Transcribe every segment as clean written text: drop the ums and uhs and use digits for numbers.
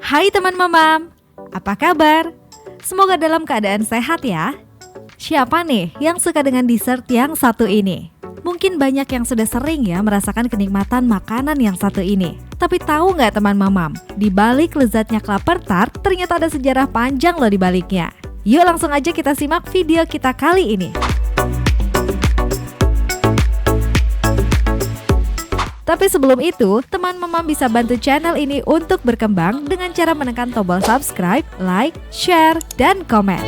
Hai teman mamam, apa kabar? Semoga dalam keadaan sehat ya. Siapa nih yang suka dengan dessert yang satu ini? Mungkin banyak yang sudah sering ya merasakan kenikmatan makanan yang satu ini. Tapi tahu nggak teman mamam, di balik lezatnya klaper tart ternyata ada sejarah panjang loh di baliknya. Yuk langsung aja kita simak video kita kali ini. Tapi sebelum itu, teman mamam bisa bantu channel ini untuk berkembang dengan cara menekan tombol subscribe, like, share, dan komen.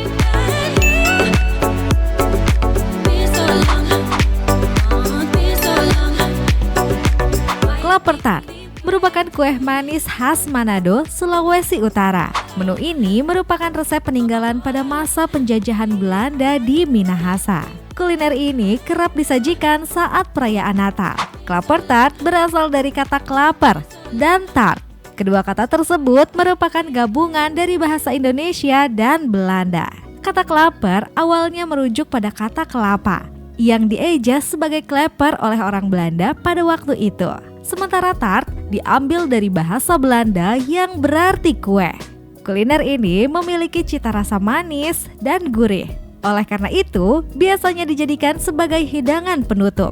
Klaper tart merupakan kue manis khas Manado, Sulawesi Utara. Menu ini merupakan resep peninggalan pada masa penjajahan Belanda di Minahasa. Kuliner ini kerap disajikan saat perayaan Natal. Klaper tart berasal dari kata klaper dan tart. Kedua kata tersebut merupakan gabungan dari bahasa Indonesia dan Belanda. Kata klaper awalnya merujuk pada kata kelapa yang dieja sebagai kleper oleh orang Belanda pada waktu itu. Sementara tart diambil dari bahasa Belanda yang berarti kue. Kuliner ini memiliki cita rasa manis dan gurih. Oleh karena itu, biasanya dijadikan sebagai hidangan penutup.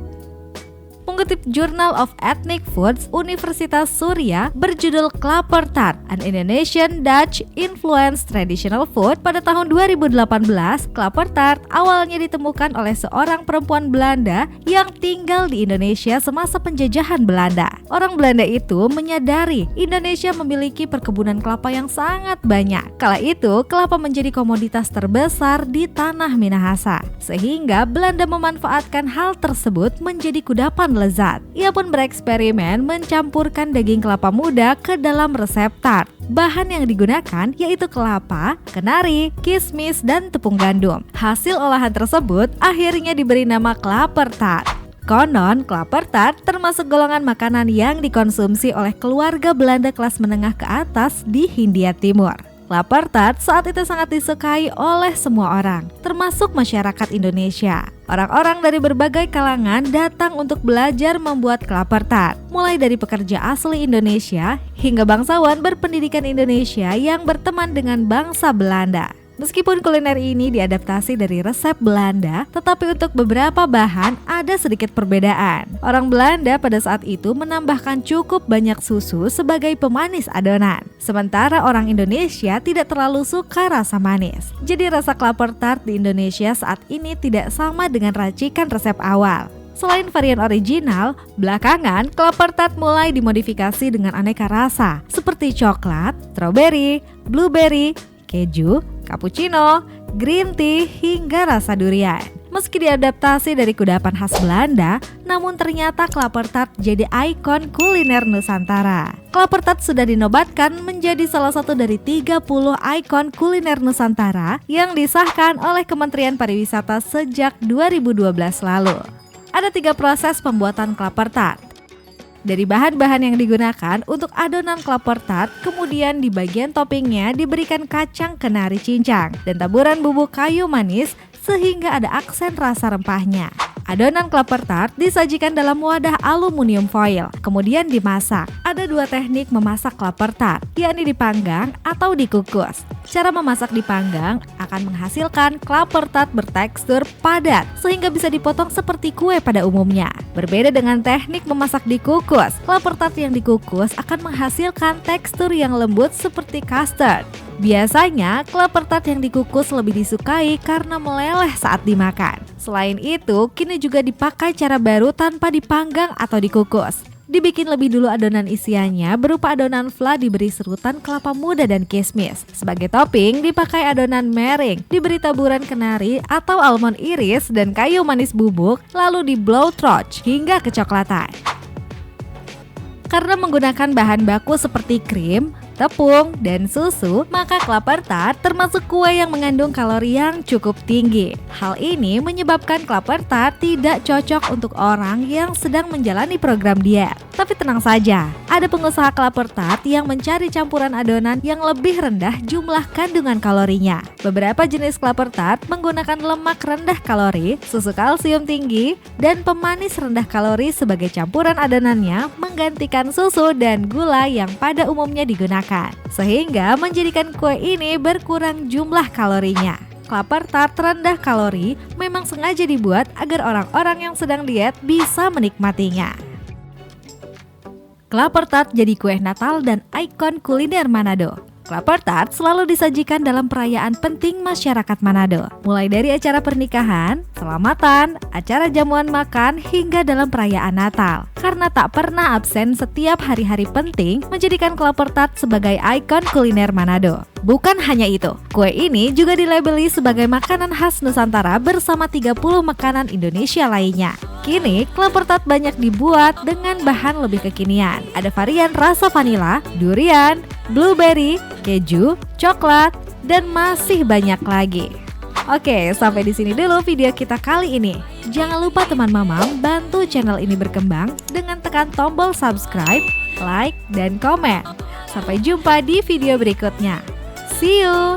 Mengutip Journal of Ethnic Foods Universitas Surya berjudul Klaper Tart, An Indonesian Dutch Influenced Traditional Food, pada tahun 2018, klaper tart awalnya ditemukan oleh seorang perempuan Belanda yang tinggal di Indonesia semasa penjajahan Belanda. Orang Belanda itu menyadari Indonesia memiliki perkebunan kelapa yang sangat banyak. Kala itu, kelapa menjadi komoditas terbesar di tanah Minahasa, sehingga Belanda memanfaatkan hal tersebut menjadi kudapan lezat. Ia pun bereksperimen mencampurkan daging kelapa muda ke dalam resep tart. Bahan yang digunakan yaitu kelapa, kenari, kismis, dan tepung gandum. Hasil olahan tersebut akhirnya diberi nama klaper tart. Konon, klaper tart termasuk golongan makanan yang dikonsumsi oleh keluarga Belanda kelas menengah ke atas di Hindia Timur. Klaper tart saat itu sangat disukai oleh semua orang, termasuk masyarakat Indonesia. Orang-orang dari berbagai kalangan datang untuk belajar membuat klaper tart, mulai dari pekerja asli Indonesia hingga bangsawan berpendidikan Indonesia yang berteman dengan bangsa Belanda. Meskipun kuliner ini diadaptasi dari resep Belanda, tetapi untuk beberapa bahan ada sedikit perbedaan. Orang Belanda pada saat itu menambahkan cukup banyak susu sebagai pemanis adonan. Sementara orang Indonesia tidak terlalu suka rasa manis. Jadi rasa klaper tart di Indonesia saat ini tidak sama dengan racikan resep awal. Selain varian original, belakangan klaper tart mulai dimodifikasi dengan aneka rasa seperti coklat, strawberry, blueberry, keju, cappuccino, green tea, hingga rasa durian. Meski diadaptasi dari kudapan khas Belanda, namun ternyata klaper tart jadi ikon kuliner Nusantara. Klaper tart sudah dinobatkan menjadi salah satu dari 30 ikon kuliner Nusantara yang disahkan oleh Kementerian Pariwisata sejak 2012 lalu. Ada 3 proses pembuatan klaper tart. Dari bahan-bahan yang digunakan untuk adonan klaper tart, kemudian di bagian toppingnya diberikan kacang kenari cincang dan taburan bubuk kayu manis sehingga ada aksen rasa rempahnya. Adonan klaper tart disajikan dalam wadah aluminium foil, kemudian dimasak. Ada 2 teknik memasak klaper tart, yakni dipanggang atau dikukus. Cara memasak dipanggang akan menghasilkan klaper tart bertekstur padat sehingga bisa dipotong seperti kue pada umumnya. Berbeda dengan teknik memasak dikukus, klaper tart yang dikukus akan menghasilkan tekstur yang lembut seperti custard. Biasanya, klaper tart yang dikukus lebih disukai karena meleleh saat dimakan. Selain itu, kini juga dipakai cara baru tanpa dipanggang atau dikukus. Dibikin lebih dulu adonan isiannya berupa adonan fla diberi serutan kelapa muda dan kismis. Sebagai topping dipakai adonan meringue, diberi taburan kenari atau almond iris dan kayu manis bubuk, lalu di blow torch hingga kecoklatan. Karena menggunakan bahan baku seperti krim, tepung, dan susu, maka klaper tart termasuk kue yang mengandung kalori yang cukup tinggi. Hal ini menyebabkan klaper tart tidak cocok untuk orang yang sedang menjalani program diet. Tapi tenang saja, ada pengusaha klaper tart yang mencari campuran adonan yang lebih rendah jumlah kandungan kalorinya. Beberapa jenis klaper tart menggunakan lemak rendah kalori, susu kalsium tinggi, dan pemanis rendah kalori sebagai campuran adonannya, menggantikan susu dan gula yang pada umumnya digunakan, sehingga menjadikan kue ini berkurang jumlah kalorinya. Klaper tart rendah kalori memang sengaja dibuat agar orang-orang yang sedang diet bisa menikmatinya. Klaper tart jadi kue Natal dan ikon kuliner Manado. Klaper tart selalu disajikan dalam perayaan penting masyarakat Manado, mulai dari acara pernikahan, selamatan, acara jamuan makan, hingga dalam perayaan Natal. Karena tak pernah absen setiap hari-hari penting, menjadikan klaper tart sebagai ikon kuliner Manado. Bukan hanya itu, kue ini juga dilabeli sebagai makanan khas Nusantara bersama 30 makanan Indonesia lainnya. Kini, klaper tart banyak dibuat dengan bahan lebih kekinian. Ada varian rasa vanila, durian, blueberry, keju, coklat, dan masih banyak lagi. Oke, sampai di sini dulu video kita kali ini. Jangan lupa teman mamam bantu channel ini berkembang dengan tekan tombol subscribe, like, dan komen. Sampai jumpa di video berikutnya. See you!